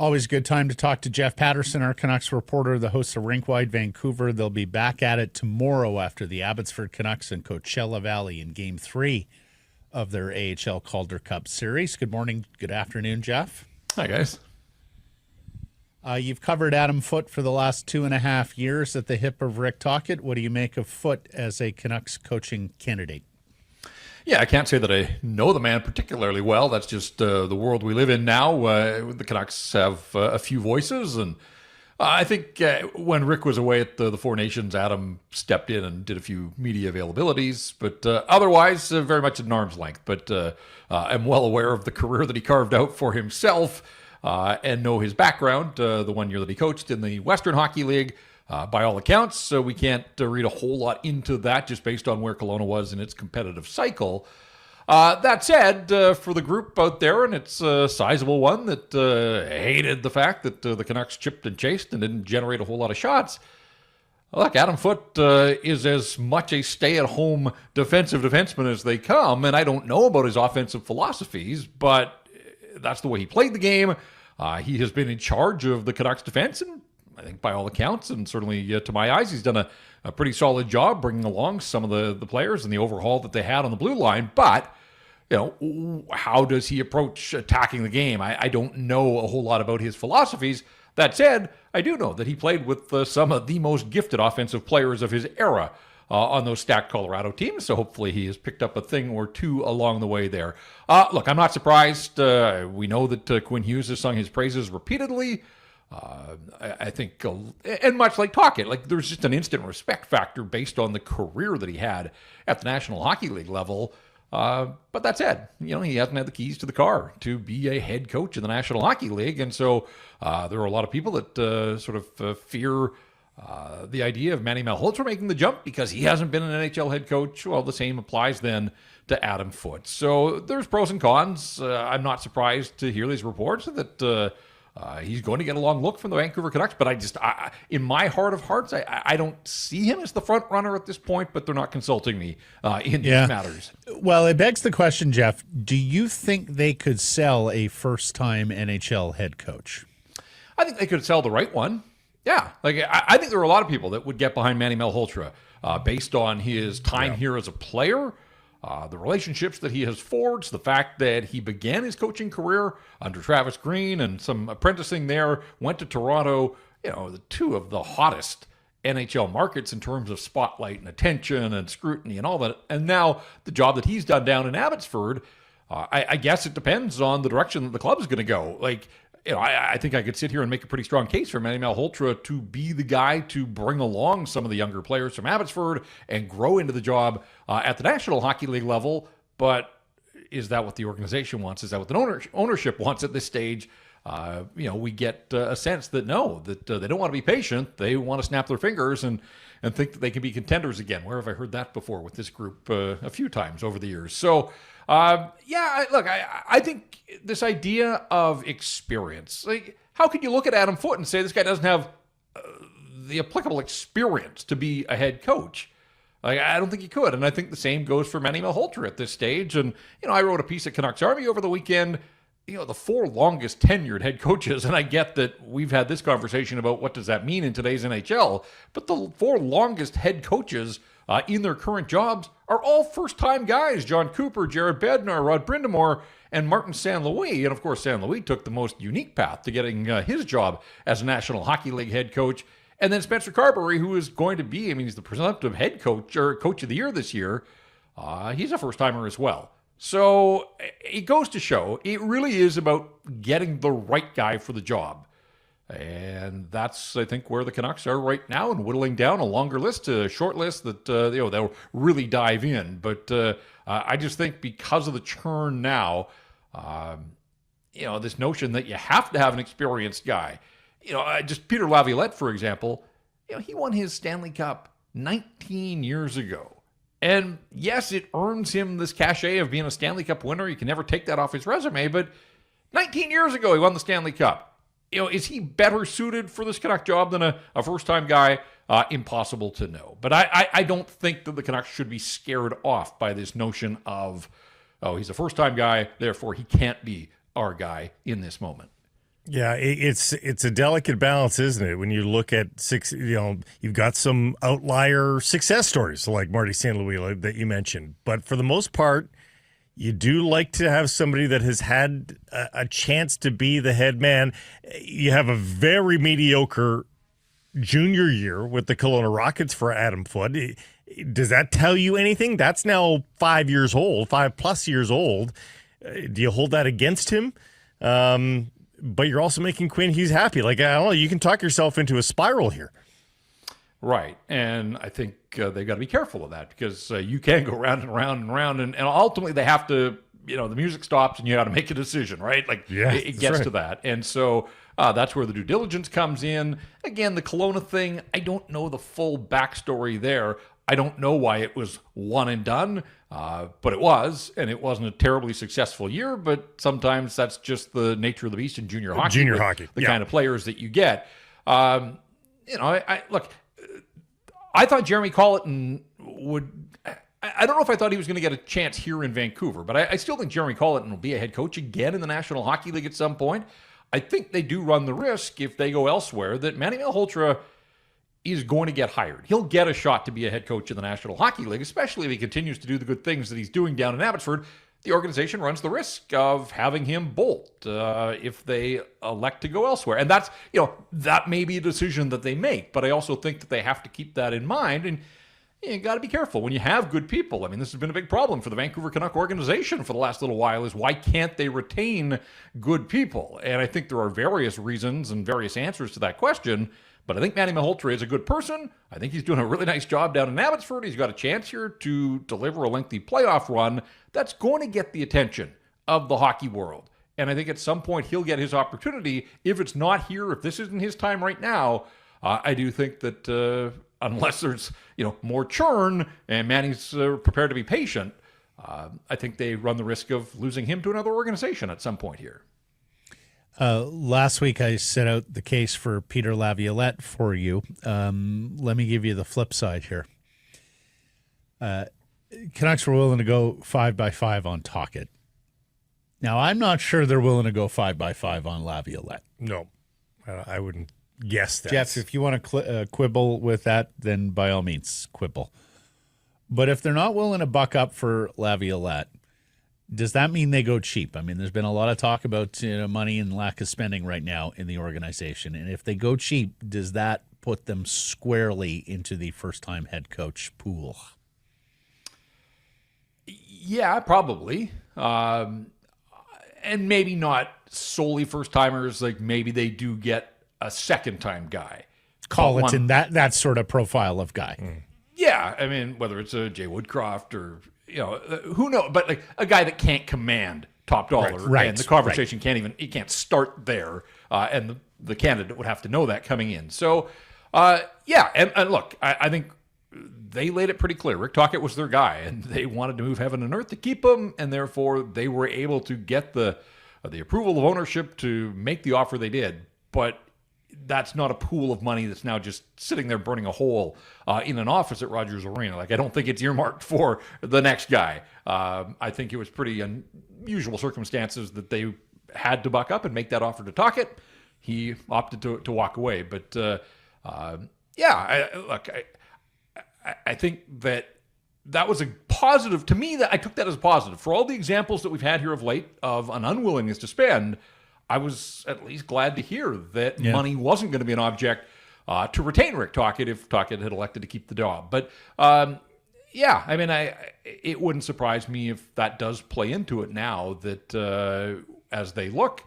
Always a good time to talk to Jeff Paterson, our Canucks reporter, the host of RinkWide Vancouver. They'll be back at it tomorrow after the Abbotsford Canucks and Coachella Valley in Game 3 of their AHL Calder Cup Series. Good morning, good afternoon, Jeff. Hi, guys. You've covered Adam Foote for the last 2.5 years at the hip of Rick Tocchet. What do you make of Foote as a Canucks coaching candidate? Yeah, I can't say that I know the man particularly well. That's just the world we live in now. The Canucks have a few voices, and I think when Rick was away at the Four Nations, Adam stepped in and did a few media availabilities, but otherwise very much at an arm's length. But I'm well aware of the career that he carved out for himself and know his background, the 1 year that he coached in the Western Hockey League. By all accounts, so we can't read a whole lot into that just based on where Kelowna was in its competitive cycle. That said, for the group out there, and it's a sizable one that hated the fact that the Canucks chipped and chased and didn't generate a whole lot of shots, look, Adam Foote is as much a stay-at-home defensive defenseman as they come, and I don't know about his offensive philosophies, but that's the way he played the game. He has been in charge of the Canucks defense, and I think by all accounts, and certainly to my eyes, he's done a pretty solid job bringing along some of the players and the overhaul that they had on the blue line. But, how does he approach attacking the game? I don't know a whole lot about his philosophies. That said, I do know that he played with some of the most gifted offensive players of his era on those stacked Colorado teams. So hopefully he has picked up a thing or two along the way there. Look, I'm not surprised. We know that Quinn Hughes has sung his praises repeatedly. I think, and much like Tocchet, there's just an instant respect factor based on the career that he had at the National Hockey League level. But that said, he hasn't had the keys to the car to be a head coach in the National Hockey League. And so there are a lot of people that sort of fear the idea of Manny Holtra making the jump because he hasn't been an NHL head coach. Well, the same applies then to Adam Foote. So there's pros and cons. I'm not surprised to hear these reports that he's going to get a long look from the Vancouver Canucks, but in my heart of hearts, I don't see him as the front runner at this point, but they're not consulting me in these matters. Well, it begs the question, Jeff, do you think they could sell a first-time NHL head coach? I think they could sell the right one. Yeah. I think there are a lot of people that would get behind Manny Holtra based on his time here as a player, the relationships that he has forged, the fact that he began his coaching career under Travis Green and some apprenticing there, went to Toronto, the two of the hottest NHL markets in terms of spotlight and attention and scrutiny and all that. And now the job that he's done down in Abbotsford, I guess it depends on the direction that the club is going to go. I think I could sit here and make a pretty strong case for Manny Holtra to be the guy to bring along some of the younger players from Abbotsford and grow into the job at the National Hockey League level. But is that what the organization wants? Is that what the ownership wants at this stage? We get a sense that no, that they don't want to be patient. They want to snap their fingers and think that they can be contenders again. Where have I heard that before with this group a few times over the years? So, I think this idea of experience, how could you look at Adam Foote and say this guy doesn't have the applicable experience to be a head coach? I don't think you could. And I think the same goes for Manny Holtra at this stage. And, I wrote a piece at Canucks Army over the weekend, the four longest tenured head coaches, and I get that we've had this conversation about what does that mean in today's NHL, but the four longest head coaches in their current jobs are all first-time guys: John Cooper, Jared Bednar, Rod Brindamore, and Martin St. Louis. And of course, St. Louis took the most unique path to getting his job as a National Hockey League head coach. And then Spencer Carberry, who is going to be, he's the presumptive head coach or coach of the year this year. He's a first-timer as well. So it goes to show it really is about getting the right guy for the job. And that's, I think, where the Canucks are right now, and whittling down a longer list, a short list that they'll really dive in. But I just think because of the churn now, this notion that you have to have an experienced guy. Just Peter Lavlet, for example, he won his Stanley Cup 19 years ago. And yes, it earns him this cachet of being a Stanley Cup winner. You can never take that off his resume, but 19 years ago, he won the Stanley Cup. Is he better suited for this Canuck job than a first-time guy? Impossible to know. But I don't think that the Canucks should be scared off by this notion of, he's a first-time guy, therefore he can't be our guy in this moment. Yeah, it's a delicate balance, isn't it? When you look at you've got some outlier success stories like Marty St. Louis that you mentioned, but for the most part, you do like to have somebody that has had a chance to be the head man. You have a very mediocre junior year with the Kelowna Rockets for Adam Foote. Does that tell you anything? That's now 5 years old, 5+ years old. Do you hold that against him? But you're also making Quinn Hughes happy. Like, I don't know, you can talk yourself into a spiral here. Right. And I think they've got to be careful of that because you can go round and round and round. And ultimately they have to, the music stops and you got to make a decision, right? Like, it gets to that. And so that's where the due diligence comes in. Again, the Kelowna thing, I don't know the full backstory there. I don't know why it was one and done, but it was, and it wasn't a terribly successful year, but sometimes that's just the nature of the beast in junior hockey. The kind of players that you get. I thought Jeremy Colleton would... I don't know if I thought he was going to get a chance here in Vancouver, but I still think Jeremy Colleton will be a head coach again in the National Hockey League at some point. I think they do run the risk, if they go elsewhere, that Manny Holtra is going to get hired. He'll get a shot to be a head coach in the National Hockey League, especially if he continues to do the good things that he's doing down in Abbotsford. The organization runs the risk of having him bolt if they elect to go elsewhere. And that's, that may be a decision that they make, but I also think that they have to keep that in mind. And you got to be careful when you have good people. I mean, this has been a big problem for the Vancouver Canuck organization for the last little while, is why can't they retain good people? And I think there are various reasons and various answers to that question. But I think Manny Holtra is a good person. I think he's doing a really nice job down in Abbotsford. He's got a chance here to deliver a lengthy playoff run that's going to get the attention of the hockey world. And I think at some point he'll get his opportunity. If it's not here, if this isn't his time right now, I do think that unless there's more churn and Manny's prepared to be patient, I think they run the risk of losing him to another organization at some point here. Last week I set out the case for Peter Lavlet for you. Let me give you the flip side here. Canucks were willing to go 5x5 on Tocchet. Now, I'm not sure they're willing to go 5x5 on Lavlet. No, I wouldn't guess that. Jeff, if you want to quibble with that, then by all means, quibble. But if they're not willing to buck up for Lavlet, does that mean they go cheap? I mean, there's been a lot of talk about money and lack of spending right now in the organization. And if they go cheap, does that put them squarely into the first-time head coach pool? Yeah, probably. And maybe not solely first-timers. Like maybe they do get a second-time guy. Colleton, that sort of profile of guy. Yeah, I mean, whether it's a Jay Woodcraft or... who knows? But like a guy that can't command top dollar, right, and the conversation he can't start there, and the candidate would have to know that coming in. So, and look, I think they laid it pretty clear. Rick Tocchet was their guy, and they wanted to move heaven and earth to keep him, and therefore they were able to get the approval of ownership to make the offer they did. But that's not a pool of money that's now just sitting there burning a hole in an office at Rogers Arena. Like, I don't think it's earmarked for the next guy. I think it was pretty unusual circumstances that they had to buck up and make that offer to Tocchet. He opted to walk away. But, I think that was a positive. To me, that I took that as a positive. For all the examples that we've had here of late of an unwillingness to spend, I was at least glad to hear that money wasn't going to be an object to retain Rick Tocchet if Tocchet had elected to keep the job. But it wouldn't surprise me if that does play into it now that as they look,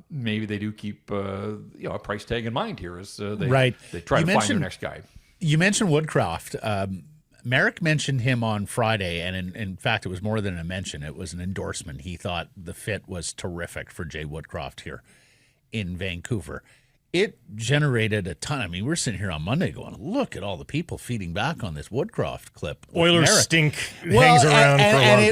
maybe they do keep a price tag in mind here as they try to find their next guy. You mentioned Woodcraft. Merrick mentioned him on Friday, and in fact, it was more than a mention. It was an endorsement. He thought the fit was terrific for Jay Woodcraft here in Vancouver. It generated a ton. I mean, we're sitting here on Monday going, look at all the people feeding back on this Woodcraft clip. Oilers stink hangs around for a lot of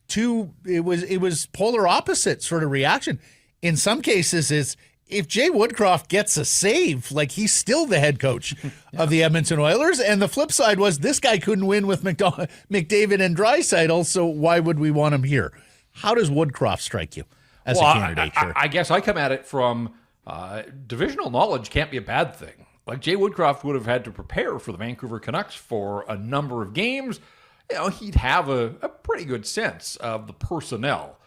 people. It was polar opposite sort of reaction. In some cases, it's, if Jay Woodcraft gets a save, like he's still the head coach of the Edmonton Oilers. And the flip side was this guy couldn't win with McDavid and Draisaitl, so why would we want him here? How does Woodcraft strike you? as a candidate here. I guess I come at it from divisional knowledge can't be a bad thing. Like Jay Woodcraft would have had to prepare for the Vancouver Canucks for a number of games. He'd have a pretty good sense of the personnel.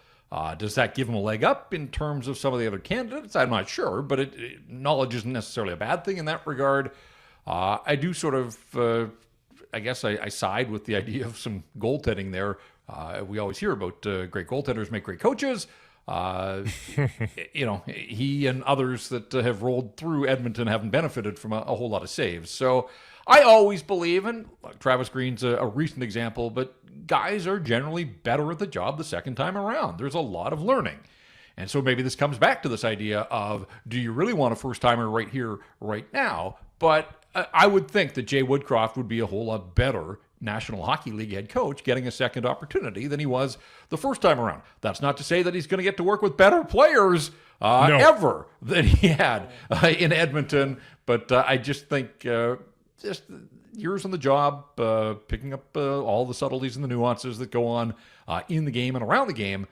Does that give him a leg up in terms of some of the other candidates? I'm not sure, but knowledge isn't necessarily a bad thing in that regard. I do sort of, I guess I side with the idea of some goaltending there. We always hear about great goaltenders make great coaches. He and others that have rolled through Edmonton haven't benefited from a whole lot of saves. So I always believe, and Travis Green's a recent example, but guys are generally better at the job the second time around. There's a lot of learning. And so maybe this comes back to this idea of, do you really want a first-timer right here, right now? But I would think that Jay Woodcraft would be a whole lot better National Hockey League head coach getting a second opportunity than he was the first time around. That's not to say that he's going to get to work with better players ever than he had in Edmonton. But I just think just years on the job, picking up all the subtleties and the nuances that go on in the game and around the game,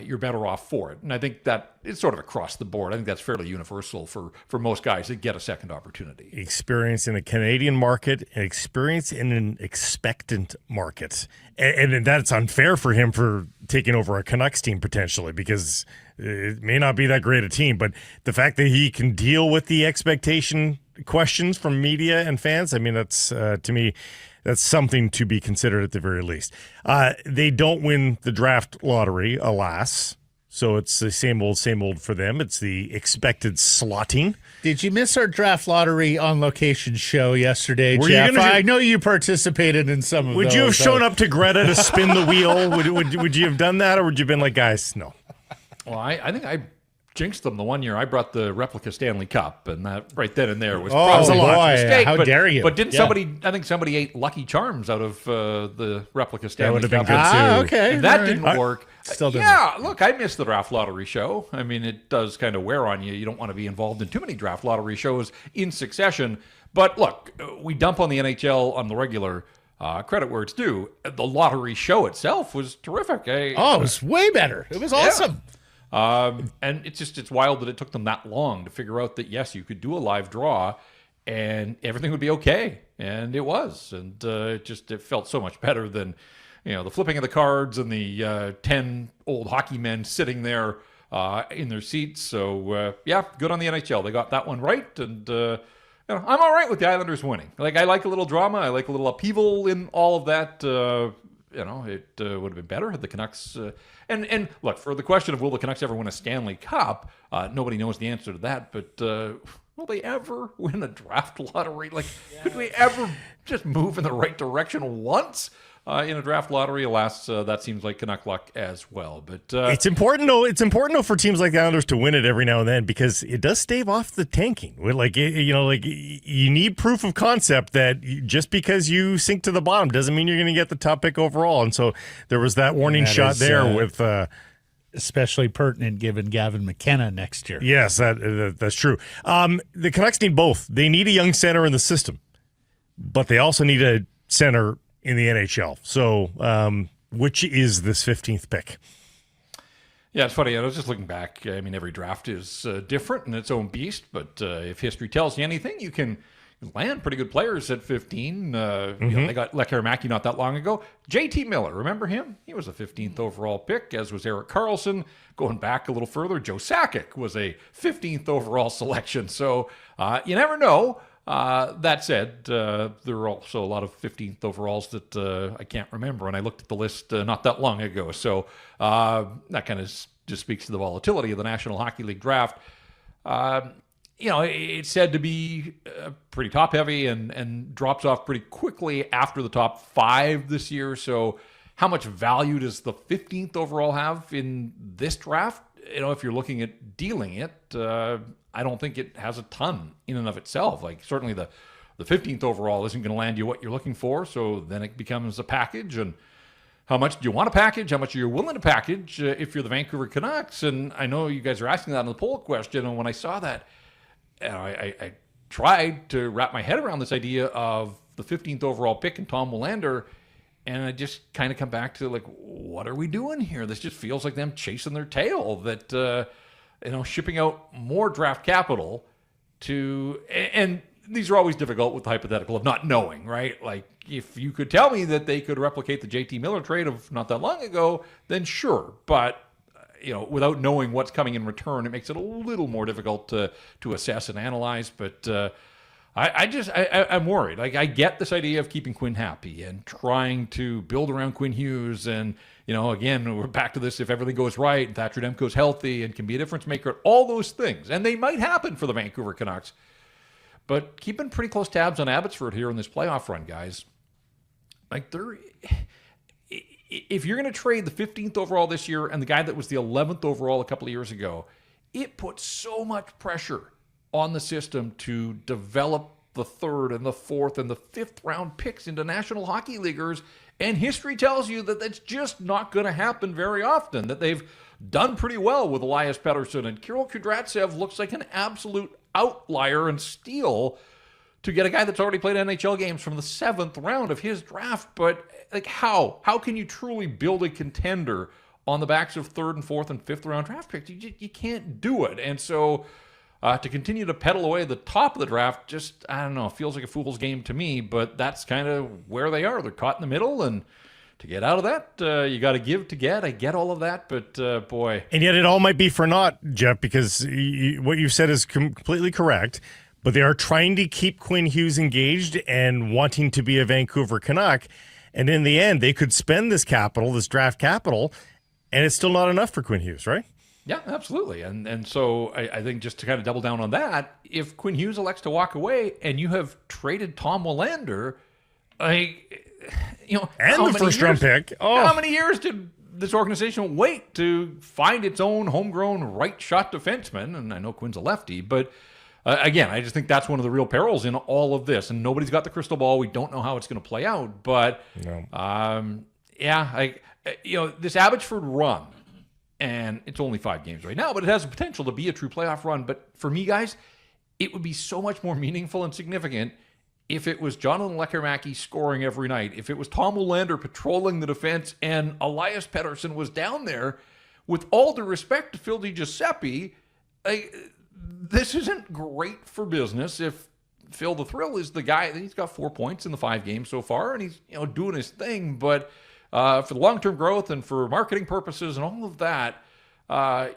you're better off for it. And I think that it's sort of across the board. I think that's fairly universal for most guys that get a second opportunity. Experience in a Canadian market, and experience in an expectant market. And that's unfair for him for taking over a Canucks team potentially, because it may not be that great a team, but the fact that he can deal with the expectation questions from media and fans, I mean, that's, to me, that's something to be considered at the very least. They don't win the draft lottery, alas. So it's the same old for them. It's the expected slotting. Did you miss our draft lottery on location show yesterday, Jeff? I know you participated in some of those. Would you have shown up to Greta to spin the wheel? Would you have done that, or would you have been like, guys, no? Well, I think I jinxed them the one year I brought the replica Stanley Cup, and that right then and there was probably a mistake. How dare you? But didn't somebody ate Lucky Charms out of the replica Stanley Cup? That would have been good too. Okay. If that didn't work. Still didn't. Yeah, look, I missed the draft lottery show. I mean, it does kind of wear on you. You don't want to be involved in too many draft lottery shows in succession. But look, we dump on the NHL on the regular. Credit where it's due. The lottery show itself was terrific. It was way better. It was awesome. And it's wild that it took them that long to figure out that, yes, you could do a live draw and everything would be okay. And it was. And it felt so much better than, the flipping of the cards and the 10 old hockey men sitting there in their seats. So, good on the NHL. They got that one right. And I'm all right with the Islanders winning. Like, I like a little drama. I like a little upheaval in all of that. It would have been better had the Canucks... And look, for the question of will the Canucks ever win a Stanley Cup, nobody knows the answer to that, but will they ever win a draft lottery? Like, could we ever just move in the right direction once in a draft lottery? Alas, that seems like Canuck luck as well. But it's important, though. It's important, though, for teams like the Islanders to win it every now and then, because it does stave off the tanking. You need proof of concept that just because you sink to the bottom doesn't mean you're going to get the top pick overall. And so there was that warning shot there with. Especially pertinent given Gavin McKenna next year. Yes, that's true. The Canucks need both. They need a young center in the system, but they also need a center in the NHL. So, which is this 15th pick? Yeah, it's funny. I was just looking back. I mean, every draft is different in its own beast, but if history tells you anything, you can land pretty good players at 15. They got Lekkerimaki not that long ago. JT Miller, remember him? He was a 15th overall pick, as was Erik Karlsson. Going back a little further, Joe Sakic was a 15th overall selection. So you never know. That said, there are also a lot of 15th overalls that I can't remember, and I looked at the list not that long ago. So that kind of just speaks to the volatility of the National Hockey League draft. It's said to be pretty top-heavy and drops off pretty quickly after the top 5 this year. So how much value does the 15th overall have in this draft? If you're looking at dealing it, I don't think it has a ton in and of itself. Like, certainly the 15th overall isn't going to land you what you're looking for, so then it becomes a package. And how much do you want to package? How much are you willing to package if you're the Vancouver Canucks? And I know you guys are asking that in the poll question, and when I saw that, I tried to wrap my head around this idea of the 15th overall pick and Tom Willander. And I just kind of come back to, like, what are we doing here? This just feels like them chasing their tail, that, shipping out more draft capital and these are always difficult with the hypothetical of not knowing, right? Like, if you could tell me that they could replicate the JT Miller trade of not that long ago, then sure. But, without knowing what's coming in return, it makes it a little more difficult to assess and analyze. But I'm worried. Like, I get this idea of keeping Quinn happy and trying to build around Quinn Hughes. And, again, we're back to this, if everything goes right and Thatcher Demko's healthy and can be a difference maker, all those things. And they might happen for the Vancouver Canucks. But keeping pretty close tabs on Abbotsford here in this playoff run, guys. Like, if you're going to trade the 15th overall this year and the guy that was the 11th overall a couple of years ago, it puts so much pressure on the system to develop the 3rd and the 4th and the 5th round picks into National Hockey Leaguers. And history tells you that that's just not going to happen very often, that they've done pretty well with Elias Paterson. And Kirill Kudryavtsev looks like an absolute outlier and steal to get a guy that's already played NHL games from the 7th round of his draft. But, like, how can you truly build a contender on the backs of 3rd and 4th and 5th round draft picks? You can't do it. And so to continue to pedal away the top of the draft, just, I don't know, feels like a fool's game to me. But that's kind of where they are. They're caught in the middle, and to get out of that, you got to give to get. I get all of that, but boy. And yet it all might be for naught, Jeff, because what you said is completely correct. But they are trying to keep Quinn Hughes engaged and wanting to be a Vancouver Canuck. And in the end, they could spend this capital, this draft capital, and it's still not enough for Quinn Hughes, right? Yeah, absolutely. And so I think just to kind of double down on that, if Quinn Hughes elects to walk away and you have traded Tom Willander, and the first round pick. How many years did this organization wait to find its own homegrown right shot defenseman? And I know Quinn's a lefty, but again, I just think that's one of the real perils in all of this. And nobody's got the crystal ball. We don't know how it's going to play out. But this Abbotsford run, and it's only 5 games right now, but it has the potential to be a true playoff run. But for me, guys, it would be so much more meaningful and significant if it was Jonathan Lekkerimäki scoring every night, if it was Tom Willander patrolling the defense and Elias Pettersson was down there. With all due respect to Phil DiGiuseppe, this isn't great for business if Phil the Thrill is the guy. He's got 4 points in the 5 games so far, and he's doing his thing. But for the long-term growth and for marketing purposes and all of that,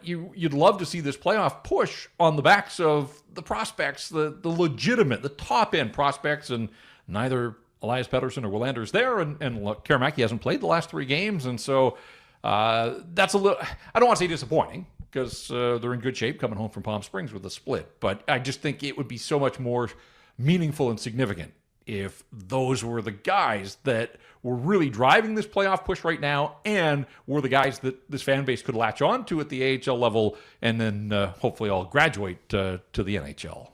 you'd love to see this playoff push on the backs of the prospects, the legitimate, the top-end prospects, and neither Elias Pettersson or Willander's there, and Lekkerimäki hasn't played the last 3 games, and so that's a little, I don't want to say disappointing, because they're in good shape coming home from Palm Springs with a split, but I just think it would be so much more meaningful and significant if those were the guys that were really driving this playoff push right now and were the guys that this fan base could latch on to at the AHL level and then hopefully all graduate to the NHL.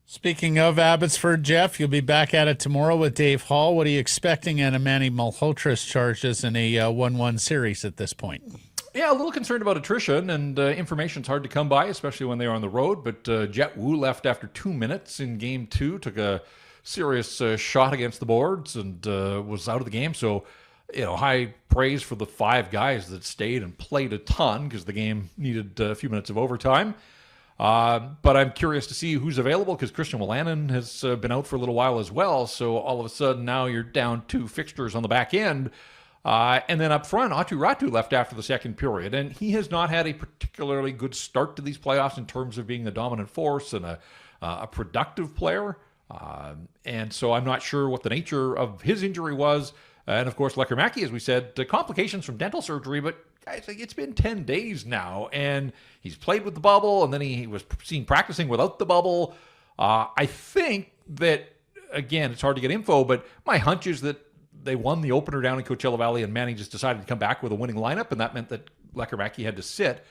Speaking of Abbotsford, Jeff, you'll be back at it tomorrow with Dave Hall. What are you expecting out of Manny Holtra's charges in a 1-1 series at this point? Yeah, a little concerned about attrition, and information's hard to come by, especially when they're on the road. But Jet Wu left after 2 minutes in Game 2, took a serious shot against the boards and was out of the game. So, high praise for the 5 guys that stayed and played a ton because the game needed a few minutes of overtime. But I'm curious to see who's available because Christian Wolanin has been out for a little while as well. So all of a sudden now you're down 2 fixtures on the back end. And then up front, Atu Ratu left after the second period, and he has not had a particularly good start to these playoffs in terms of being the dominant force and a productive player. And so I'm not sure what the nature of his injury was. And of course, Lekkerimäki, as we said, complications from dental surgery, but guys, it's been 10 days now, and he's played with the bubble, and then he was seen practicing without the bubble. I think that, again, it's hard to get info, but my hunch is that they won the opener down in Coachella Valley, and Manny just decided to come back with a winning lineup, and that meant that Lekkerimäki had to sit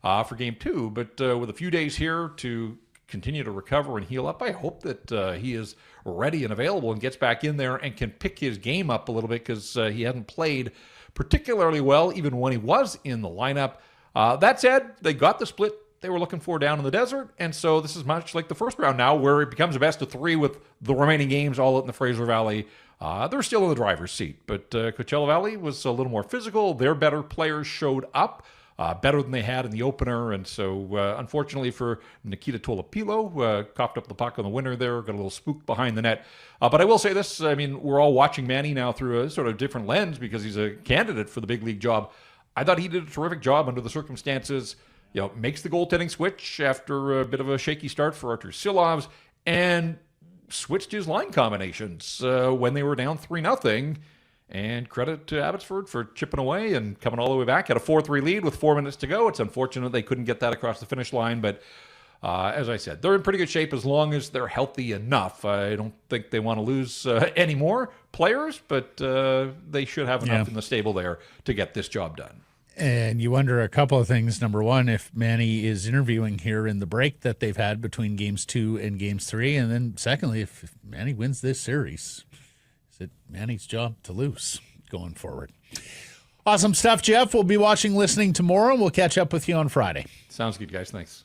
for Game 2. But with a few days here to continue to recover and heal up, I hope that he is ready and available and gets back in there and can pick his game up a little bit because he hadn't played particularly well even when he was in the lineup. That said, they got the split they were looking for down in the desert, and so this is much like the first round now where it becomes a best of 3 with the remaining games all out in the Fraser Valley. they're still in the driver's seat. But Coachella Valley was a little more physical. Their better players showed up. Better than they had in the opener. And so, unfortunately for Nikita Tolopilo, coughed up the puck on the winner there, got a little spooked behind the net. But I will say this, I mean, we're all watching Manny now through a sort of different lens because he's a candidate for the big league job. I thought he did a terrific job under the circumstances. Makes the goaltending switch after a bit of a shaky start for Artur Silovs and switched his line combinations when they were down 3-0. And credit to Abbotsford for chipping away and coming all the way back. At a 4-3 lead with 4 minutes to go. It's unfortunate they couldn't get that across the finish line. But as I said, they're in pretty good shape as long as they're healthy enough. I don't think they want to lose any more players, but they should have enough in the stable there to get this job done. And you wonder a couple of things. Number one, if Manny is interviewing here in the break that they've had between games 2 and games 3. And then secondly, if Manny wins this series, is it Manny's job to lose going forward? Awesome stuff, Jeff. We'll be watching, listening tomorrow. We'll catch up with you on Friday. Sounds good, guys. Thanks.